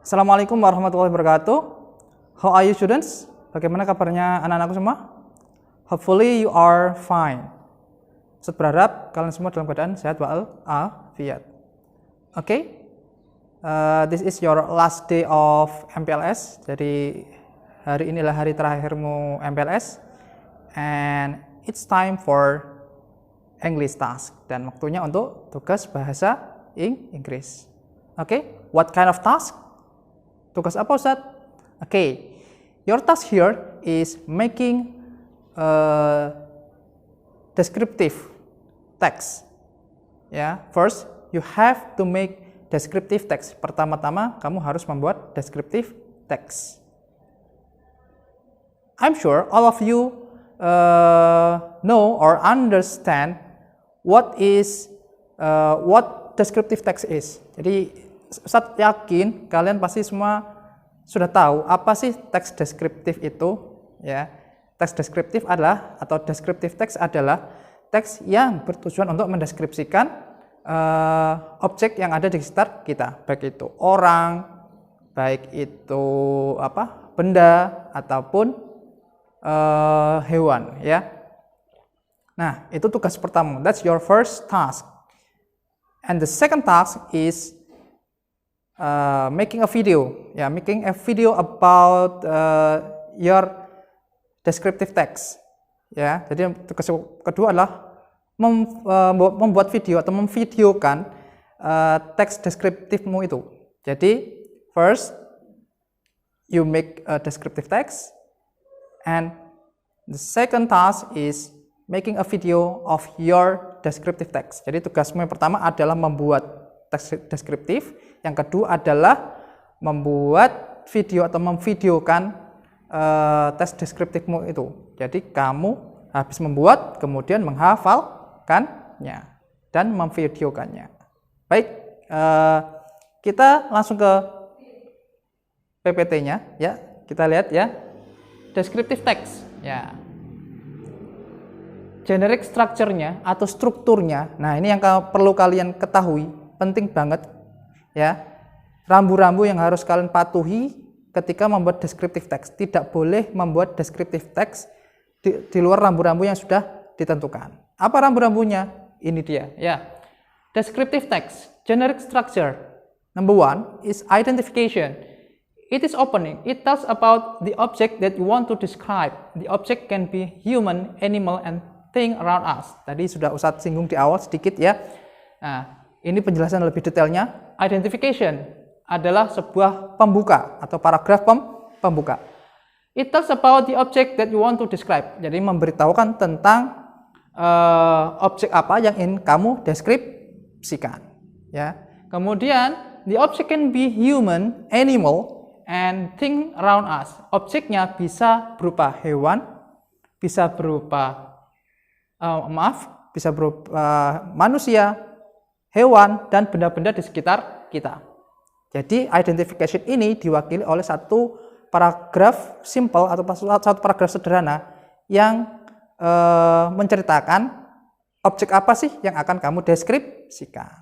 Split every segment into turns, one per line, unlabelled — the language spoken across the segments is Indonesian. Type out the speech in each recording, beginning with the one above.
Assalamualaikum warahmatullahi wabarakatuh. How are you students? Bagaimana kabarnya anak-anakku semua? Hopefully you are fine. Ustaz berharap kalian semua dalam keadaan sehat walafiat. Okay? This is your last day of MPLS. Jadi hari inilah hari terakhirmu MPLS. And it's time for English task. Dan waktunya untuk tugas bahasa Inggris. Okay? What kind of task? Tugas apa, Ustaz? Okay, your task here is making a descriptive text. Ya, first you have to make descriptive text. Pertama-tama kamu harus membuat descriptive text. I'm sure all of you know or understand what descriptive text is. Jadi Ustaz yakin kalian pasti semua sudah tahu apa sih teks deskriptif itu, ya. Teks deskriptif adalah atau deskriptif teks adalah teks yang bertujuan untuk mendeskripsikan objek yang ada di sekitar kita, baik itu orang, baik itu benda ataupun hewan, ya. Nah, itu tugas pertama. That's your first task. And the second task is making a video about your descriptive text. Ya, jadi tugas kedua adalah membuat video atau memvideokan teks deskriptifmu itu. Jadi first you make a descriptive text, and the second task is making a video of your descriptive text. Jadi tugasmu yang pertama adalah membuat teks deskriptif, yang kedua adalah membuat video atau memvideokan teks deskriptifmu itu. Jadi kamu habis membuat, kemudian menghafalkannya dan memvideokannya. Baik, kita langsung ke PPT-nya, ya. Kita lihat ya, descriptive text, ya. Generic structure-nya atau strukturnya. Nah, ini yang perlu kalian ketahui. Penting banget, ya. Rambu-rambu yang harus kalian patuhi ketika membuat descriptive text. Tidak boleh membuat descriptive text di luar rambu-rambu yang sudah ditentukan. Apa rambu-rambunya? Ini dia, ya. Descriptive text, generic structure. Number one is identification. It is opening. It tells about the object that you want to describe. The object can be human, animal, and thing around us. Tadi sudah Ustadz singgung di awal sedikit, ya. Nah, ini penjelasan lebih detailnya. Identification adalah sebuah pembuka atau paragraf pembuka. It tells about the object that you want to describe. Jadi memberitahukan tentang objek apa yang ingin kamu deskripsikan. Ya. Kemudian the object can be human, animal, and thing around us. Objeknya bisa berupa hewan, bisa berupa bisa berupa manusia, hewan, dan benda-benda di sekitar kita. Jadi identification ini diwakili oleh satu paragraf simple atau satu paragraf sederhana yang menceritakan objek apa sih yang akan kamu deskripsikan.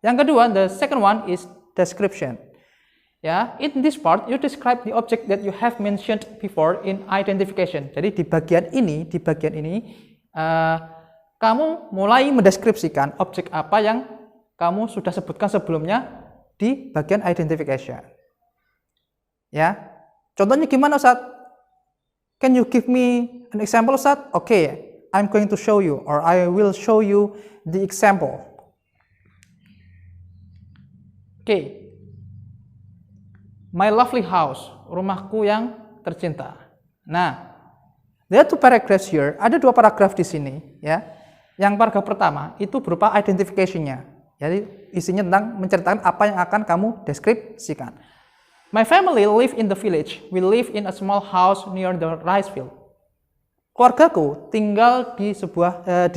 Yang kedua, the second one is description. Ya, in this part you describe the object that you have mentioned before in identification. Jadi di bagian ini kamu mulai mendeskripsikan objek apa yang kamu sudah sebutkan sebelumnya di bagian identification. Ya, contohnya gimana, Ustaz? Can you give me an example, Ustaz? Okay, I'm going to show you, or I will show you the example. Okay, my lovely house, rumahku yang tercinta. Nah, there are two paragraphs here. Ada dua paragraf di sini, ya. Yang paragraf pertama itu berupa identification-nya. Jadi isinya tentang menceritakan apa yang akan kamu deskripsikan. My family live in the village. We live in a small house near the rice field. Keluargaku tinggal di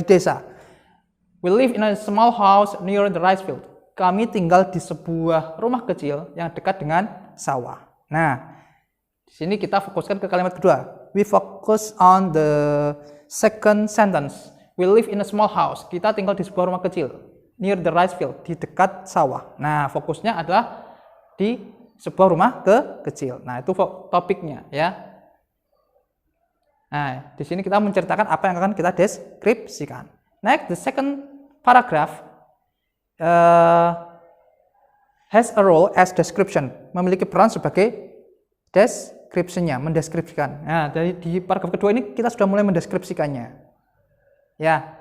desa. We live in a small house near the rice field. Kami tinggal di sebuah rumah kecil yang dekat dengan sawah. Nah, di sini kita fokuskan ke kalimat kedua. We focus on the second sentence. We live in a small house. Kita tinggal di sebuah rumah kecil near the rice field, di dekat sawah. Nah, fokusnya adalah di sebuah rumah kecil. Nah, itu topiknya ya. Nah, di sini kita menceritakan apa yang akan kita deskripsikan. Next, the second paragraph has a role as description, memiliki peran sebagai description-nya, mendeskripsikan. Nah, di paragraf kedua ini kita sudah mulai mendeskripsikannya. Ya,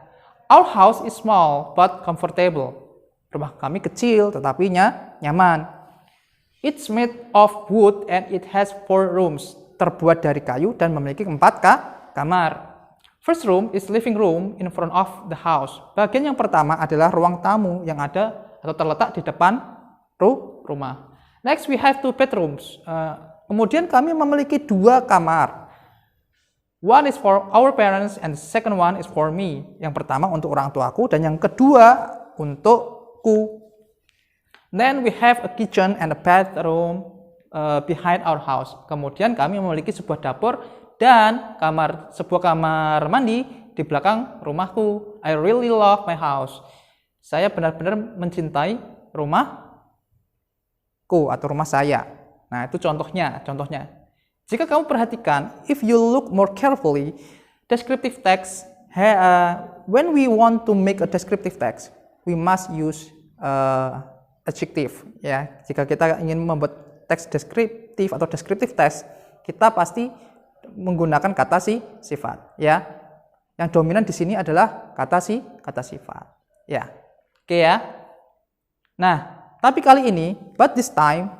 our house is small but comfortable. Rumah kami kecil tetapi nyaman. It's made of wood and it has 4 rooms. Terbuat dari kayu dan memiliki 4 kamar. First room is living room in front of the house. Bagian yang pertama adalah ruang tamu yang ada atau terletak di depan rumah. Next we have 2 bedrooms. Kemudian kami memiliki 2 kamar. One is for our parents and the second one is for me. Yang pertama untuk orang tuaku dan yang kedua untukku. Then we have a kitchen and a bathroom behind our house. Kemudian kami memiliki sebuah dapur dan sebuah kamar mandi di belakang rumahku. I really love my house. Saya benar-benar mencintai rumahku atau rumah saya. Nah, itu contohnya. Jika kamu perhatikan, if you look more carefully, descriptive text, when we want to make a descriptive text, we must use adjective. Ya, jika kita ingin membuat teks deskriptif atau descriptive text, kita pasti menggunakan kata sifat. Ya, yang dominan di sini adalah kata sifat. Ya, oke ya. Nah, tapi kali ini, but this time,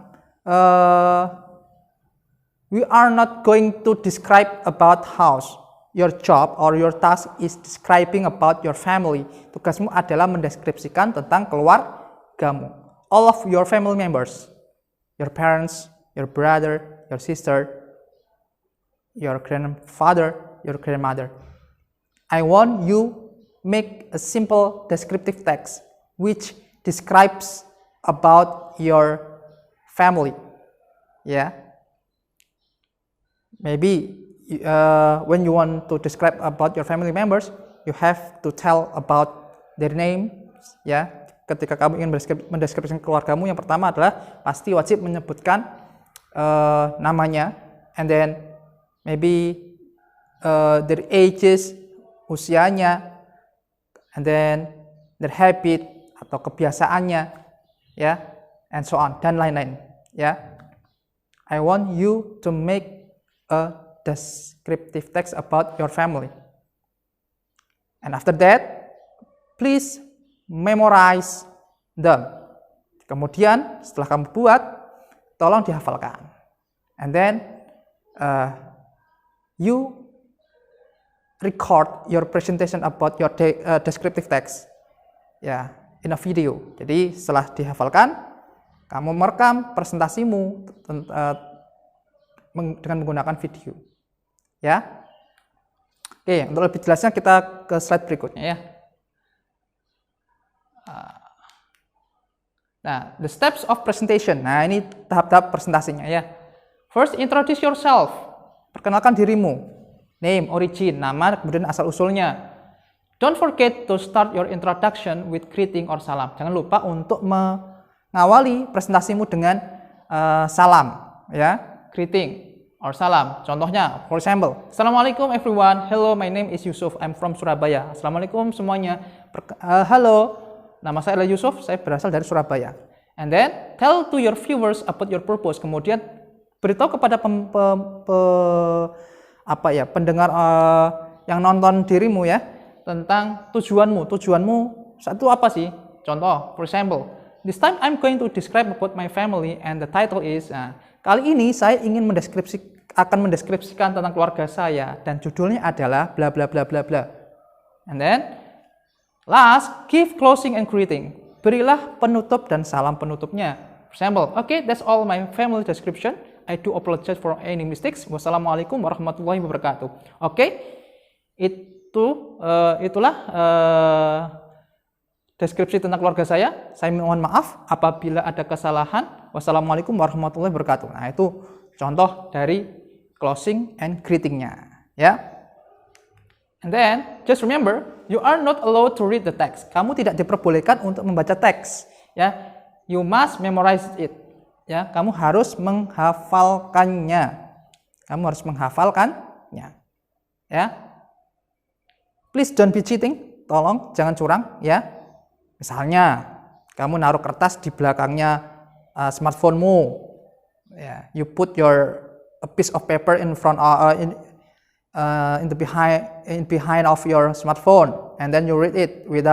we are not going to describe about house. Your job or your task is describing about your family. Tugasmu adalah mendeskripsikan tentang keluargamu. All of your family members, your parents, your brother, your sister, your grandfather, your grandmother. I want you make a simple descriptive text which describes about your family. Yeah. Maybe when you want to describe about your family members, you have to tell about their name. Ya, ketika kamu ingin mendeskripsikan keluargamu, yang pertama adalah pasti wajib menyebutkan namanya, and then maybe their ages, usianya, and then their habit atau kebiasaannya, ya, and so on, dan lain-lain. Ya, I want you to make a descriptive text about your family. And after that, please memorize them. Kemudian setelah kamu buat, tolong dihafalkan. And then you record your presentation about your descriptive text, ya, in a video. Jadi setelah dihafalkan, kamu merekam presentasimu dengan menggunakan video. Ya. Oke, untuk lebih jelasnya kita ke slide berikutnya ya. Nah, the steps of presentation. Nah, ini tahap-tahap presentasinya ya. First, introduce yourself. Perkenalkan dirimu. Name, origin, nama, kemudian asal usulnya. Don't forget to start your introduction with greeting or salam. Jangan lupa untuk mengawali presentasimu dengan salam, ya. Greeting or salam. Contohnya, for example, Assalamualaikum everyone. Hello, my name is Yusuf. I'm from Surabaya. Assalamualaikum semuanya. Halo, nama saya adalah Yusuf. Saya berasal dari Surabaya. And then tell to your viewers about your purpose. Kemudian beritahu kepada pendengar yang nonton dirimu ya tentang tujuanmu. Tujuanmu satu apa sih? Contoh, for example, this time I'm going to describe about my family and the title is. Kali ini saya ingin mendeskripsikan tentang keluarga saya dan judulnya adalah bla bla bla bla bla. And then last, give closing and greeting. Berilah penutup dan salam penutupnya. For example, okay, that's all my family description. I do apologize for any mistakes. Wassalamualaikum warahmatullahi wabarakatuh. Oke, itulah deskripsi tentang keluarga saya. Saya mohon maaf apabila ada kesalahan. Wassalamualaikum warahmatullahi wabarakatuh. Nah, itu contoh dari closing and greeting-nya, ya. And then just remember, you are not allowed to read the text. Kamu tidak diperbolehkan untuk membaca teks, ya. You must memorize it. Ya, kamu harus menghafalkannya. Kamu harus menghafalkannya. Ya. Please don't be cheating. Tolong jangan curang, ya. Misalnya, kamu naruh kertas di belakangnya smartphone-mu. Ya, you put a piece of paper in front in behind of your smartphone, and then you read it with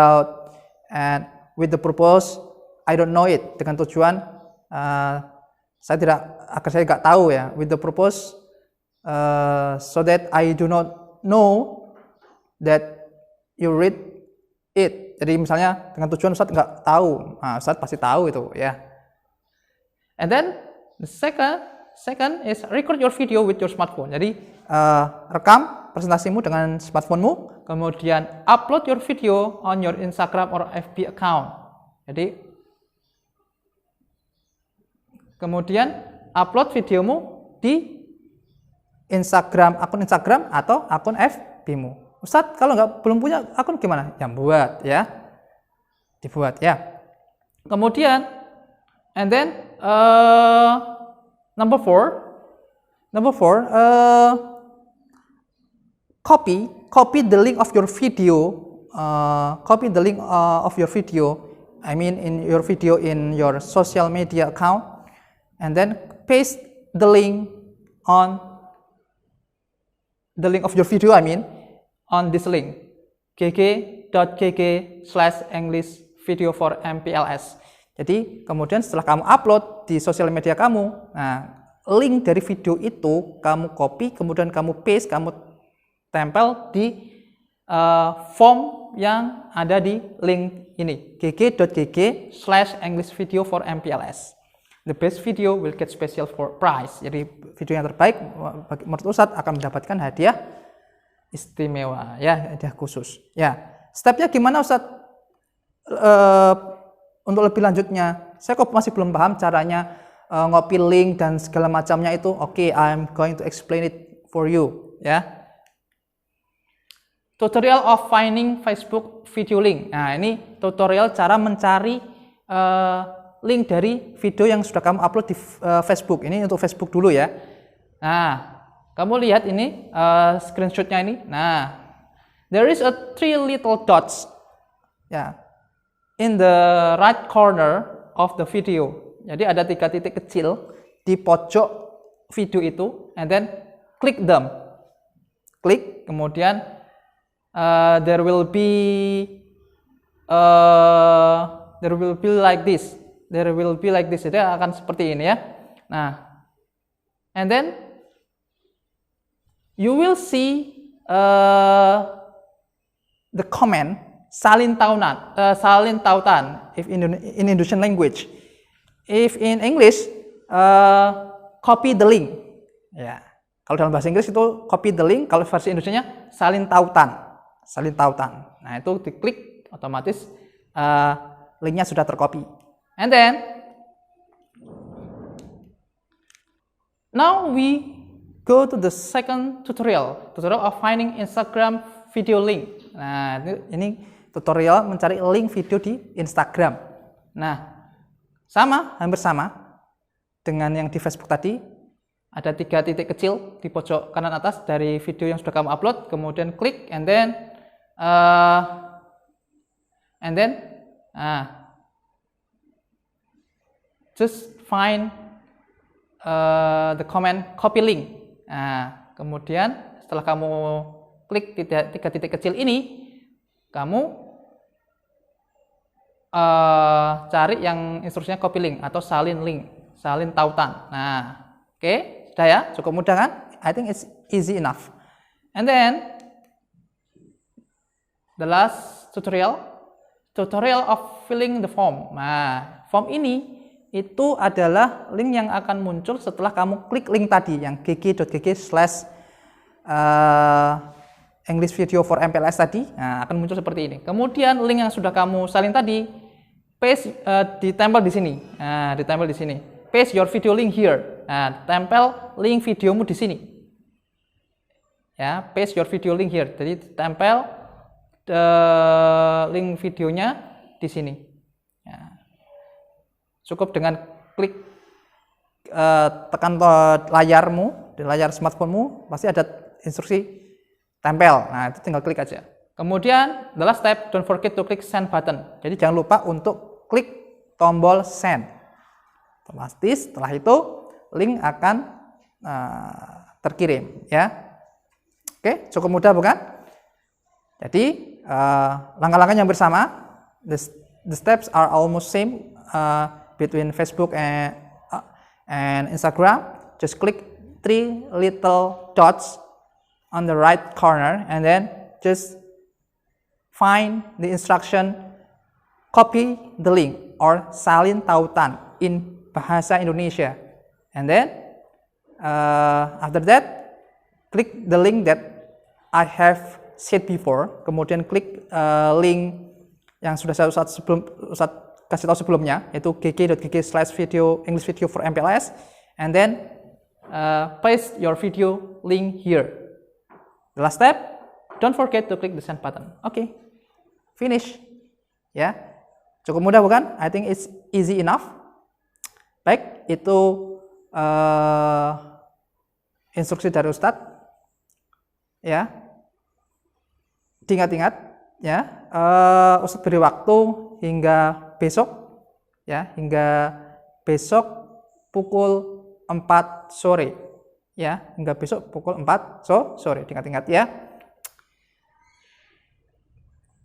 the purpose I don't know it, dengan tujuan saya nggak tahu ya, with the purpose so that I do not know that you read it. Jadi misalnya dengan tujuan Ustadz nggak tahu, Ustadz pasti tahu itu ya. And then the second is record your video with your smartphone. Jadi rekam presentasimu dengan smartphone-mu, kemudian upload your video on your Instagram or FB account. Jadi kemudian upload videomu di akun Instagram atau akun FB-mu. Ustadz, kalau belum punya akun gimana? Ya buat ya, dibuat ya. Kemudian, and then number four, copy the link of your video. I mean, in your video in your social media account, and then paste the link of your video. I mean, on this link, gg.gg/English video for MPLS. Jadi kemudian setelah kamu upload di sosial media kamu, nah link dari video itu kamu copy, kemudian kamu paste, kamu tempel di form yang ada di link ini, gg.gg/English video for MPLS. The best video will get special for prize. Jadi video yang terbaik menurut Ustadz akan mendapatkan hadiah istimewa, ya, hadiah khusus. Ya, stepnya gimana Ustadz? Untuk lebih lanjutnya, saya kok masih belum paham caranya ngopi link dan segala macamnya itu. Oke, I'm going to explain it for you. Ya. Tutorial of finding Facebook video link. Nah, ini tutorial cara mencari link dari video yang sudah kamu upload di Facebook. Ini untuk Facebook dulu ya. Nah, kamu lihat ini screenshotnya ini. Nah, there is a 3 little dots, ya, in the right corner of the video. Jadi ada 3 titik kecil di pojok video itu, and then click them. Klik, kemudian there will be like this. There will be like this. Jadi akan seperti ini ya. Nah, and then you will see the comment salin tautan if in Indonesian language. If in English copy the link. Ya. Kalau dalam bahasa Inggris itu copy the link, kalau versi Indonesianya salin tautan. Nah, itu diklik otomatis linknya sudah tercopy. And then now we go to the second tutorial of finding Instagram video link. Nah, ini tutorial mencari link video di Instagram. Nah, hampir sama dengan yang di Facebook tadi. Ada 3 titik kecil di pojok kanan atas dari video yang sudah kamu upload, kemudian klik, and then just find the comment copy link. Nah, kemudian setelah kamu klik 3 titik kecil ini, kamu cari yang instruksinya copy link atau salin tautan. Nah, oke, sudah ya, cukup mudah kan? I think it's easy enough. And then the last tutorial of filling the form. Nah, form ini itu adalah link yang akan muncul setelah kamu klik link tadi yang gg.gg/English video for MPLS tadi. Nah, akan muncul seperti ini. Kemudian link yang sudah kamu salin tadi paste, ditempel di sini. Nah, ditempel di sini. Paste your video link here. Nah, tempel link videomu di sini. Ya, paste your video link here. Jadi tempel link videonya di sini. Ya. Cukup dengan klik tekan layarmu, di layar smartphone-mu pasti ada instruksi tempel. Nah, itu tinggal klik aja. Kemudian the last step, don't forget to click send button. Jadi jangan lupa untuk klik tombol send. Otomatis setelah itu link akan terkirim, ya. Oke, cukup mudah bukan? Jadi langkah-langkahnya yang bersama. The steps are almost same between Facebook and Instagram. Just click 3 little dots on the right corner and then just find the instruction, copy the link or salin tautan in bahasa Indonesia, and then after that click the link that I have said before. Kemudian klik link yang sudah saya kasih tahu sebelumnya, yaitu gg.gg/video English video for MPLS, and then paste your video link here. The last step, don't forget to click the send button. Okay, finish. Ya, cukup mudah bukan? I think it's easy enough. Baik, itu instruksi dari Ustadz. Ya, diingat-ingat. Ya, Ustadz beri waktu hingga besok, ya, hingga besok pukul 4 sore, ya, hingga besok pukul 4 sore, diingat-ingat ya.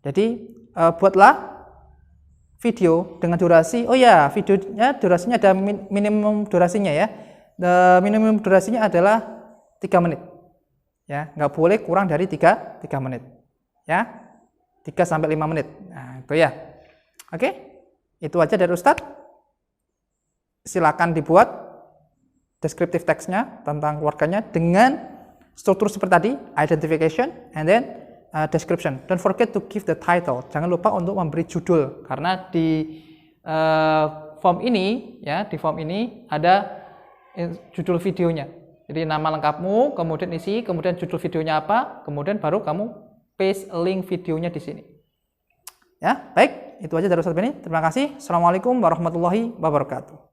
Jadi buatlah video dengan durasi, oh ya, videonya durasinya ada minimum durasinya ya. Minimum durasinya adalah 3 menit, ya, nggak boleh kurang dari 3 menit, ya. 3-5 menit. Nah, itu ya. Oke, itu aja dari Ustadz. Silakan dibuat descriptive text-nya tentang keluarganya dengan struktur seperti tadi, identification and then description. Don't forget to give the title. Jangan lupa untuk memberi judul, karena di form ini, ya, di form ini ada judul videonya. Jadi nama lengkapmu, kemudian isi, kemudian judul videonya apa, kemudian baru kamu paste link videonya di sini. Ya, baik, itu aja dari Ustadz Beni. Terima kasih. Assalamualaikum warahmatullahi wabarakatuh.